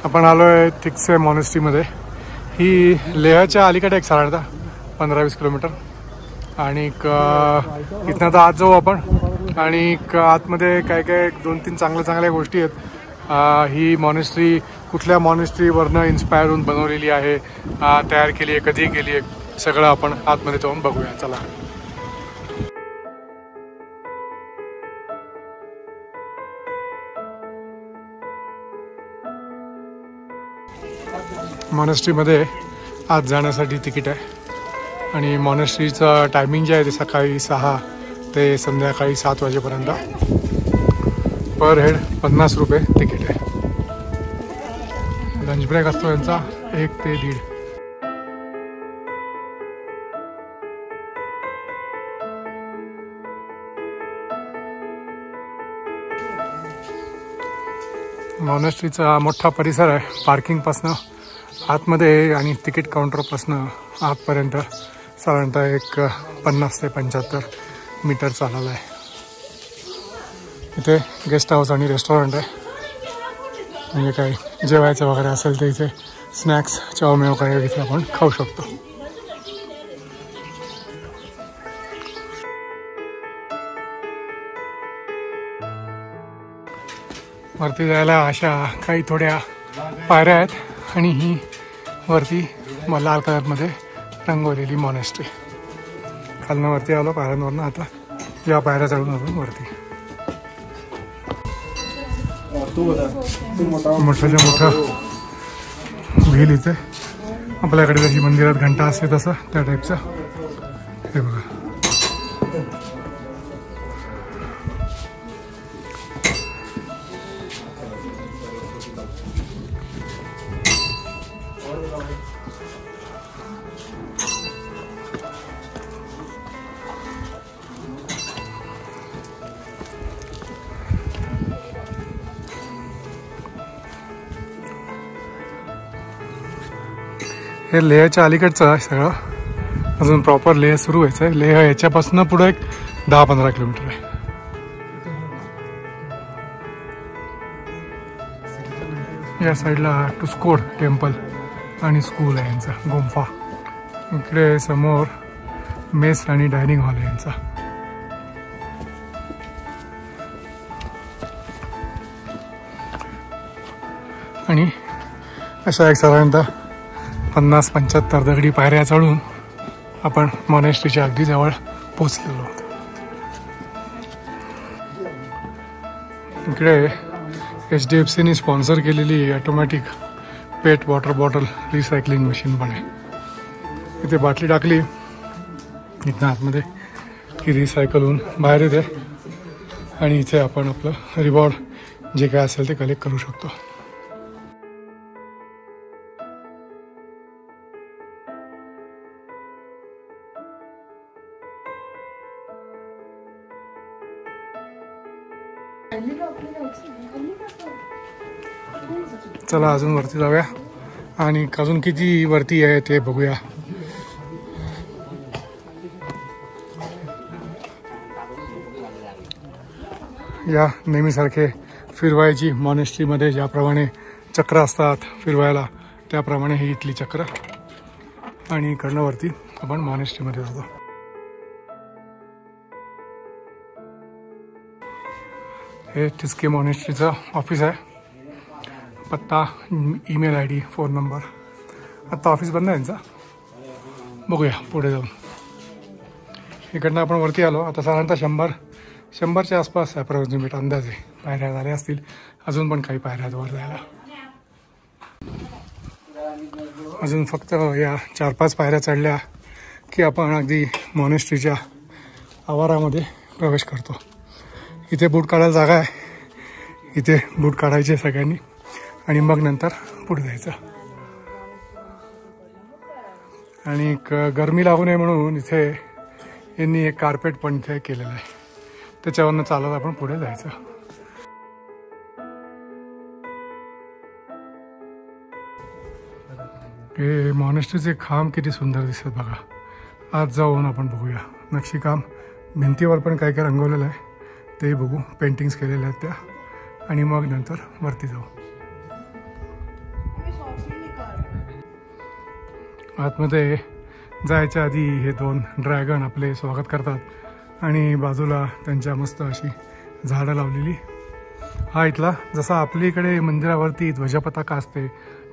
आपण आलोय थिकसे मॉनेस्ट्रीमध्ये। ही लेहच्या अलीकडे एक साधारणतः 15-20 किलोमीटर आणि इथनं आता आत जाऊ आपण आणि आतमध्ये काय काय 2-3 चांगल्या गोष्टी आहेत। ही मॉनेस्ट्री कुठल्या मॉनेस्ट्रीवरनं इन्स्पायर होऊन बनवलेली आहे, तयार केली आहे, कधी केली आहे, सगळं आपण आतमध्ये जाऊन बघूया। चला मॉनेस्ट्रीमध्ये आत जाण्यासाठी तिकीट आहे आणि मॉनेस्ट्रीचं टायमिंग जे आहे ते सकाळी 6 ते संध्याकाळी 7 वाजेपर्यंत। पर हेड 50 रुपये तिकीट आहे। लंच ब्रेक असतो यांचा 1 ते 1:30। मॉनेस्ट्रीचा मोठा परिसर आहे, पार्किंगपासनं आतमध्ये आणि तिकीट काउंटरपासनं आतपर्यंत साधारणतः एक 50 ते 75 मीटर चालला आहे। इथे गेस्ट हाऊस आणि रेस्टॉरंट आहे, म्हणजे काही जेवायचं वगैरे असेल तर इथे स्नॅक्स चावमेव वगैरे इथे आपण खाऊ शकतो। वरती जायला अशा काही थोड्या पायऱ्या आहेत आणि ही वरती लाल कलरमध्ये रंगवलेली मॉनेस्ट्री। खालनं वरती आलो पायऱ्यांवरनं, आता या पायऱ्या चढून आपण वरती। मोठ्याच्या मोठा व्हील इथे आपल्याकडे जशी मंदिरात घंटा असते तसं त्या टाईपचं हे बघा। हे लेहच्या अलीकडचं आहे सगळं, अजून प्रॉपर लेह सुरू व्हायचं आहे। लेह याच्यापासून पुढे एक 10-15 किलोमीटर आहे। या साईडला टुस्कोड टेम्पल आणि स्कूल आहे यांचा, गुंफा। इकडे समोर मेस आणि डायनिंग हॉल आहे यांचा। आणि अशा एक साधारणतः 50-75 दगडी पायऱ्या चढून आपण मॉनेस्ट्रीच्या अगदी जवळ पोहोचलेलो आहोत। इकडे HDFCने स्पॉन्सर केलेली ऑटोमॅटिक पेट वॉटर बॉटल रिसायकलिंग मशीन पण आहे। इथे बाटली टाकली इथं आतमध्ये की रिसायकल होऊन बाहेर येते आणि इथे आपण आपलं रिवॉर्ड जे काय असेल ते कलेक्ट करू शकतो। चला अजून वरती जाऊया आणि अजून किती वरती आहे ते बघूया। या नेहमीसारखे फिरवायची मॉनेस्ट्रीमध्ये ज्याप्रमाणे चक्र असतात फिरवायला, त्याप्रमाणे ही इथली चक्र आणि इकडनं वरती आपण मॉनेस्ट्रीमध्ये जातो। हे थिस्के मॉनेस्ट्रीचं ऑफिस आहे। पत्ता, ईमेल ID, फोन नंबर। आत्ता ऑफिस बंद आहे यांचा, बघूया पुढे जाऊन। इकडनं आपण वरती आलो, आता साधारणतः 100च्या आसपास अप्रॉक्सिमेट अंदाजे पायऱ्या झाल्या असतील, अजून पण काही पायऱ्या वर जायला। अजून फक्त या 4-5 पायऱ्या चढल्या की आपण अगदी मॉनेस्ट्रीच्या आवारामध्ये प्रवेश करतो। इथे बूट काढायला जागा आहे, इथे बूट काढायचे सगळ्यांनी आणि मग नंतर पुढे जायचं। आणि गरमी लागू नये म्हणून इथे यांनी एक कार्पेट पण इथे केलेलं आहे, त्याच्यावरनं चालत आपण पुढे जायचं। हे मॉनेस्ट्रीचे खांब किती सुंदर दिसतात बघा। आज जाऊन आपण बघूया नक्षीकाम, भिंतीवर पण काय काय रंगवलेलं आहे ते बघू, पेंटिंग्स केलेल्या आहेत त्या, आणि मग नंतर वरती जाऊ। आतमध्ये जायच्या आधी हे 2 ड्रॅगन आपले स्वागत करतात आणि बाजूला त्यांच्या मस्त अशी झाडं लावलेली. हा इथला जसा आपल्या इकडे मंदिरावरती ध्वजपताका असते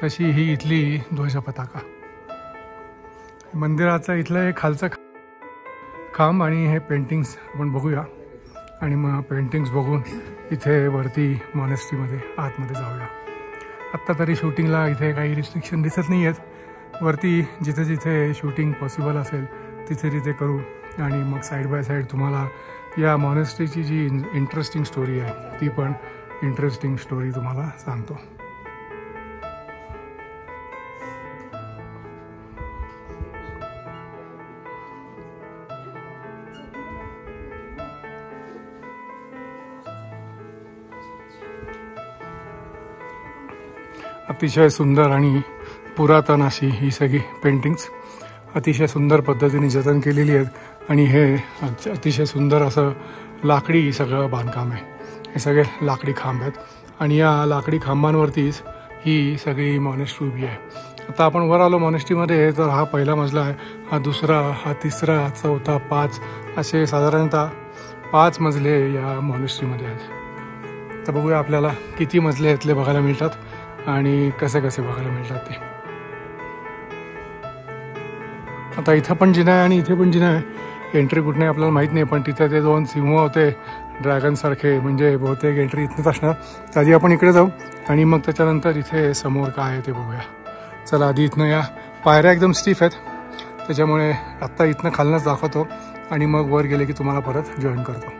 तशी ही इथली ध्वजपताका. मंदिराचं इथलं हे खालचं खांब आणि हे पेंटिंग्स आपण बघूया आणि मग पेंटिंग्स बघून इथे वरती मॉनेस्ट्रीमध्ये आतमध्ये जाऊया. आत्ता तरी शूटिंगला इथे काही रिस्ट्रिक्शन दिसत नाही आहेत. वरती जिथे जिथे शूटिंग पॉसिबल असेल तिथे तिथे करू आणि मग साईड बाय साईड तुम्हाला या मॉनेस्ट्रीची जी इंटरेस्टिंग स्टोरी आहे ती पण इंटरेस्टिंग स्टोरी तुम्हाला सांगतो. अतिशय सुंदर आणि पुरातन अशी ही सगळी पेंटिंग्स अतिशय सुंदर पद्धतीने जतन केलेली आहेत आणि हे अतिशय सुंदर असं लाकडी सगळं बांधकाम आहे. हे सगळे लाकडी खांब आहेत आणि या लाकडी खांबांवरतीच ही सगळी मॉनेस्ट्री उभी आहे. आता आपण वर आलो मॉनेस्ट्रीमध्ये तर हा पहिला मजला आहे, हा दुसरा, हा तिसरा, चौथा, 5 असे साधारणतः 5 मजले या मॉनेस्ट्रीमध्ये आहेत. तर बघूया आपल्याला किती मजले यातले बघायला मिळतात आणि कसे कसे बघायला मिळतात ते. आता इथं पण जिना आहे आणि इथे पण जिना आहे. एंट्री कुठे आपल्याला माहीत नाही, पण तिथे ते 2 सिंह होते ड्रॅगनसारखे, म्हणजे बहुतेक एंट्री इथनंच असणार. तर आधी आपण इकडे जाऊ आणि मग त्याच्यानंतर इथे समोर काय आहे ते बघूया. चला आधी इथनं या पायऱ्या एकदम स्टीफ आहेत त्याच्यामुळे आत्ता इथनं खालनंच दाखवतो आणि मग वर गेले की तुम्हाला परत जॉईन करतो.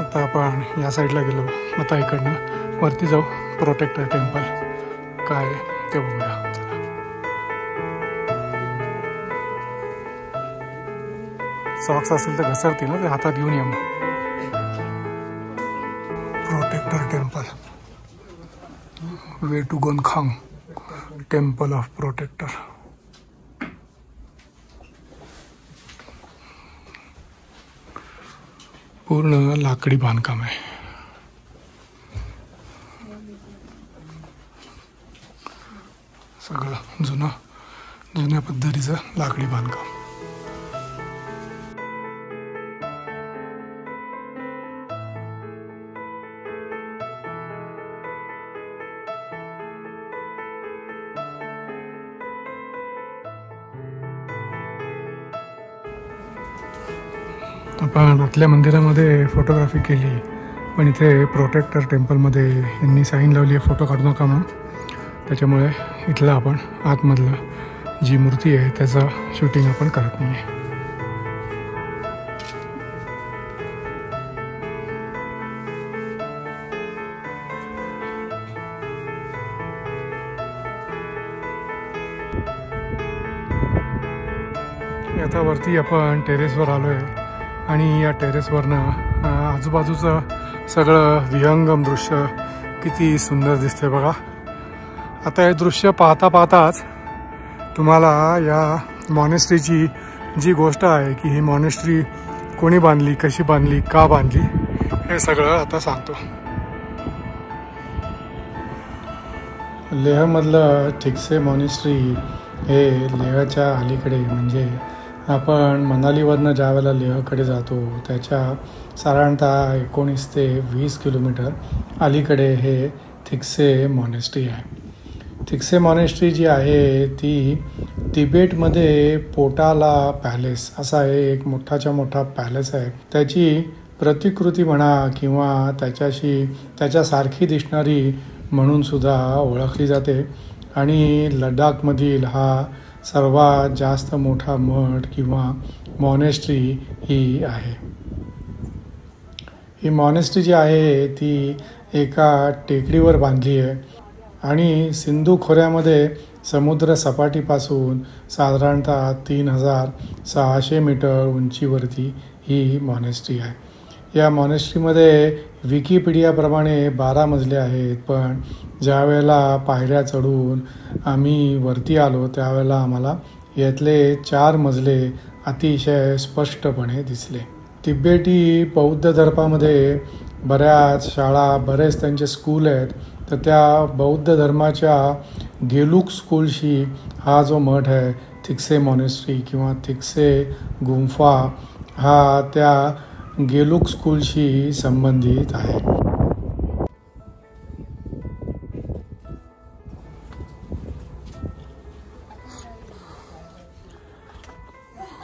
आता आपण या साईडला गेलो, आता इकडनं वरती जाऊ. प्रोटेक्टर टेम्पल काय ते बघूया. सॉक्स असेल तर घसरतील ना, ते हातात घेऊन या. मग protector temple, way to Gonkhang temple of protector. पूर्ण लाकडी बांधकाम आहे. सगळं जुन्या पद्धतीचं लाकडी बांधकाम. आपण आतल्या मंदिरामध्ये फोटोग्राफी केली, पण इथे प्रोटेक्टर टेम्पलमध्ये यांनी साईन लावली आहे फोटो काढू नका म्हणून. त्याच्यामुळे इथलं आपण आतमधलं जी मूर्ती आहे त्याचं शूटिंग आपण करत नाही आहे. आता वरती आपण टेरेसवर आलो आहे आणि या टेरेसवरनं आजूबाजूचं सगळं विहंगम दृश्य किती सुंदर दिसते बघा. आता हे दृश्य पाहता पाहताच तुम्हाला या मॉनेस्ट्रीची जी गोष्ट आहे की ही मॉनेस्ट्री कोणी बांधली, कशी बांधली, का बांधली हे सगळं आता सांगतो. लेहमधलं थिक्से मॉनेस्ट्री हे लेहच्या अलीकडे, म्हणजे आपण मनालीवरनं ज्या वेळेला लेहकडे जातो त्याच्या साधारणतः 19 ते 20 किलोमीटर अलीकडे हे थिक्से मॉनेस्ट्री आहे. थिक्से मॉनेस्ट्री जी आहे ती तिबेटमध्ये पोटाला पॅलेस असा एक मोठाच्या मोठा पॅलेस आहे. त्याची प्रतिकृती म्हणा किंवा त्याच्यासारखी दिसणारी म्हणून सुद्धा ओळखली जाते. आणि लडाखमधील हा सर्वात जास्त मोठा मठ किंवा मॉनेस्ट्री ही आहे. ही मॉनेस्ट्री जी आहे ती एका टेकडीवर बांधली आहे आणि सिंधू खोऱ्यामध्ये समुद्र सपाटीपासून साधारणतः 3600 मीटर उंचीवरती ही मॉनेस्ट्री आहे. या मॉनेस्ट्रीमध्ये विकिपीडियाप्रमाणे 12 मजले आहेत, पण ज्या वेळेला पायऱ्या चढून आम्ही वरती आलो त्यावेळेला आम्हाला यातले 4 मजले अतिशय स्पष्टपणे दिसले. तिबेटी बौद्ध धर्मामध्ये बऱ्याच शाळा, बरेच त्यांचे स्कूल आहेत. तर त्या बौद्ध धर्माच्या गेलुक स्कूलशी हा जो मठ आहे थिक्से मॉनेस्ट्री किंवा थिक्से गुंफा हा त्या गेलुक स्कूलशी संबंधित आहे.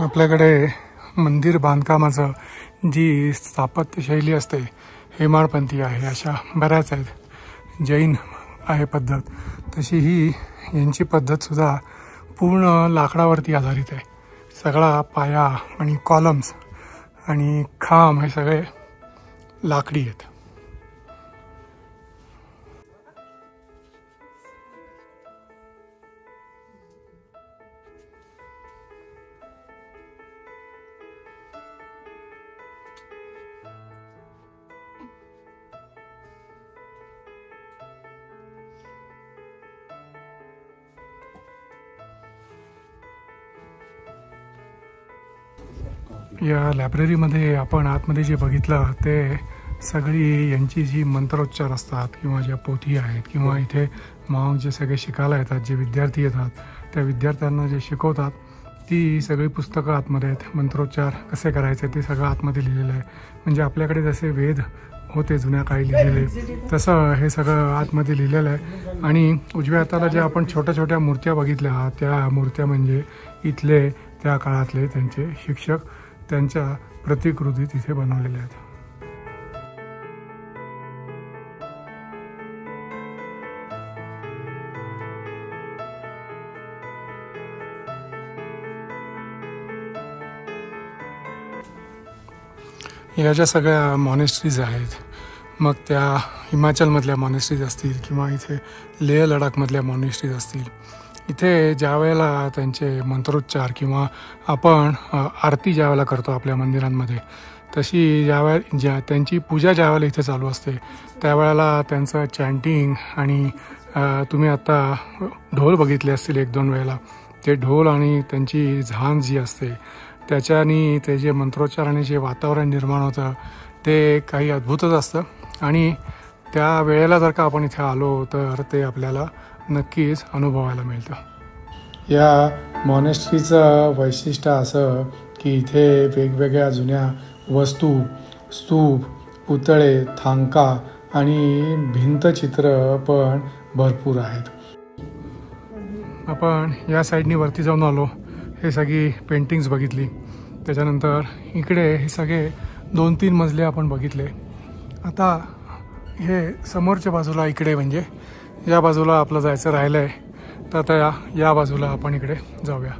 आपल्याकडे मंदिर बांधकामाचं जी स्थापत्यशैली असते हेमाडपंथी आहे, अशा बऱ्याच आहेत. जैन आहे पद्धत, तशी ही यांची पद्धतसुद्धा पूर्ण लाकडावरती आधारित आहे. सगळा पाया आणि कॉलम्स आणि खांब हे सगळे लाकडी आहेत. या लायब्ररीमध्ये आपण आतमध्ये जे बघितलं ते सगळी यांची जी मंत्रोच्चार असतात किंवा ज्या पोथी आहेत किंवा इथे मॉन्क जे सगळे शिकायला येतात, जे विद्यार्थी येतात त्या विद्यार्थ्यांना जे शिकवतात ती सगळी पुस्तकं आतमध्ये आहेत. मंत्रोच्चार कसे करायचे ते सगळं आतमध्ये लिहिलेलं आहे. म्हणजे आपल्याकडे जसे वेद होते जुन्या काळी लिहिलेले तसं हे सगळं आतमध्ये लिहिलेलं आहे. आणि उजव्या हाताला ज्या आपण छोट्या छोट्या मूर्त्या बघितल्या त्या मूर्त्या म्हणजे इथले त्या काळातले त्यांचे शिक्षक, त्यांच्या प्रतिकृती तिथे बनवलेल्या आहेत. या ज्या सगळ्या मॉनेस्ट्रीज आहेत, मग त्या हिमाचलमधल्या मॉनेस्ट्रीज असतील किंवा इथे लेह लडाखमधल्या मॉनेस्ट्रीज असतील, इथे ज्या वेळेला त्यांचे मंत्रोच्चार किंवा आपण आरती ज्या वेळेला करतो आपल्या मंदिरांमध्ये, तशी त्यांची पूजा ज्या वेळेला इथे चालू असते त्यावेळेला त्यांचं चॅन्टिंग आणि तुम्ही आता ढोल बघितले असतील 1-2 वेळेला, ते ढोल आणि त्यांची झांज जी असते त्याच्यानी ते जे मंत्रोच्चार आणि जे वातावरण निर्माण होतं ते काही अद्भुतच असतं. आणि त्या वेळेला जर का आपण इथे आलो तर ते आपल्याला नक्कीच अनुभवायला मिळतं. या मॉनेस्ट्रीचं वैशिष्ट्य असं की इथे वेगवेगळ्या जुन्या वस्तू, स्तूप, पुतळे, थांका आणि भिंतचित्र पण भरपूर आहेत. आपण या साईडनी वरती जाऊन आलो, हे सगळी पेंटिंग्स बघितली. त्याच्यानंतर इकडे हे सगळे 2-3 मजले आपण बघितले. आता हे समोरच्या बाजूला इकडे म्हणजे या बाजूला आपलं जायचं राहिलं आहे. तर आता या बाजूला आपण इकडे जाऊया.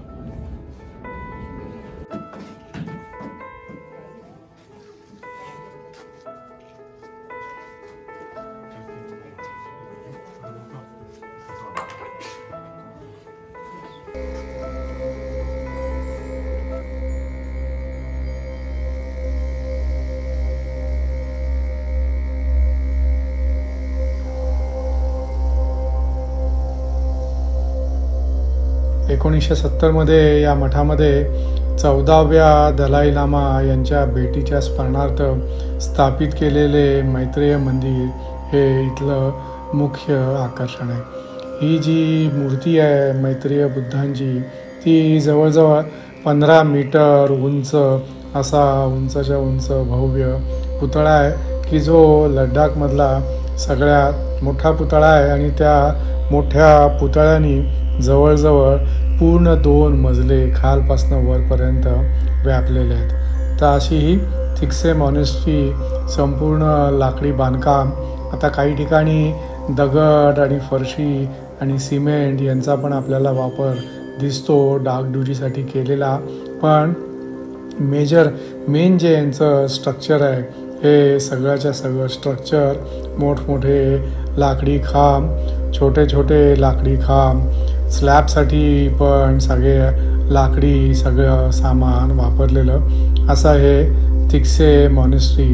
मध्ये या मठामध्ये 14व्या दलाई लामा यांच्या भेटीच्या स्मरणार्थ स्थापित केलेले मैत्रेय मंदिर हे इथलं मुख्य आकर्षण आहे. ही जी मूर्ती आहे मैत्रेय बुद्धांची ती जवळजवळ 15 मीटर उंच असा उंचच्या उंच भव्य पुतळा आहे की जो लडाखमधला सगळ्यात मोठा पुतळा आहे. आणि त्या मोठ्या पुतळ्याने जवळजवळ पूर्ण 2 मजले खालपासनं वरपर्यंत व्यापलेले आहेत. तर अशी ही थिक्से मॉनेस्ट्री संपूर्ण लाकडी बांधकाम. आता काही ठिकाणी दगड आणि फरशी आणि सिमेंट यांचा पण आपल्याला वापर दिसतो डागडुजीसाठी केलेला. पण मेन जे यांचं स्ट्रक्चर आहे हे सगळ्याच्या सगळं स्ट्रक्चर मोठमोठे लाकडी खांब, छोटे छोटे लाकडी खांब, स्लॅबसाठी पण सगळे लाकडी सगळं सामान वापरलेलं असं हे थिक्से मॉनेस्ट्री.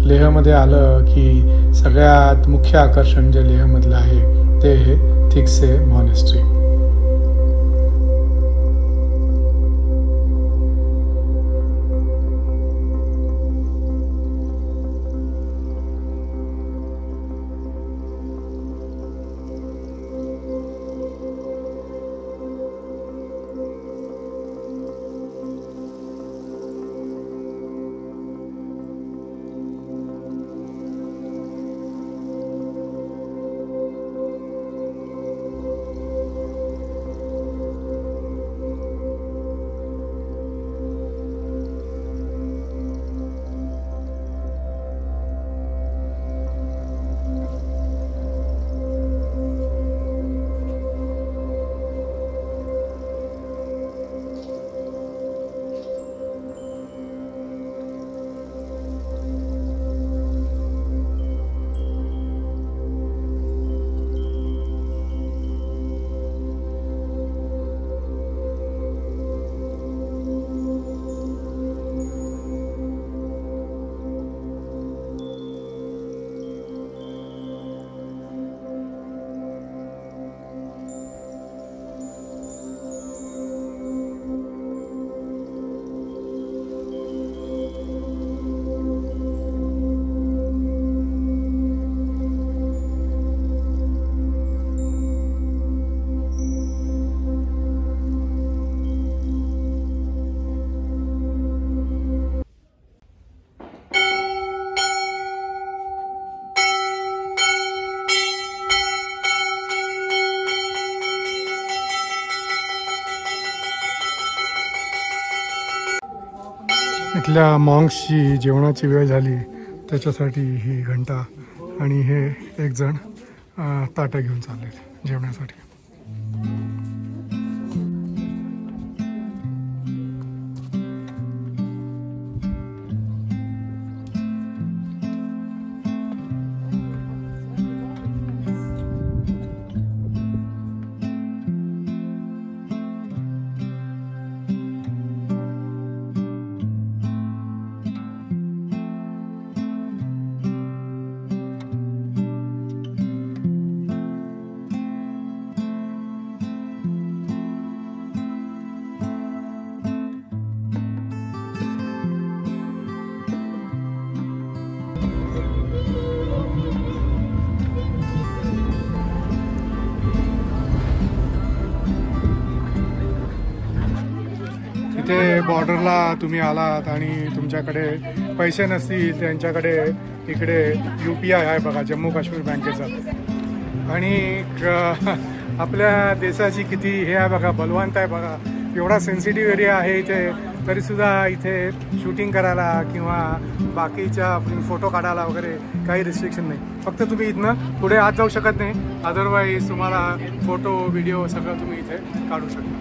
लेहमध्ये आलं की सगळ्यात मुख्य आकर्षण जे लेहमधलं आहे ते हे थिक्से मॉनेस्ट्री. इथल्या मॉन्क्सची जेवणाची वेळ झाली त्याच्यासाठी ही घंटा आणि हे एक जण ताटं घेऊन चाललेत जेवणासाठी. इथे बॉर्डरला तुम्ही आलात आणि तुमच्याकडे पैसे नसतील त्यांच्याकडे इकडे UPI आहे बघा, जम्मू काश्मीर बँकेचा. आणि आपल्या देशाची किती हे आहे बघा, बलवंत आहे बघा. एवढा सेन्सिटिव्ह एरिया आहे इथे, तरीसुद्धा इथे शूटिंग करायला किंवा बाकीच्या फोटो काढायला वगैरे काही रिस्ट्रिक्शन नाही. फक्त तुम्ही इथनं पुढे आत जाऊ शकत नाही, अदरवाईज तुम्हाला फोटो व्हिडिओ सगळं तुम्ही इथे काढू शकता.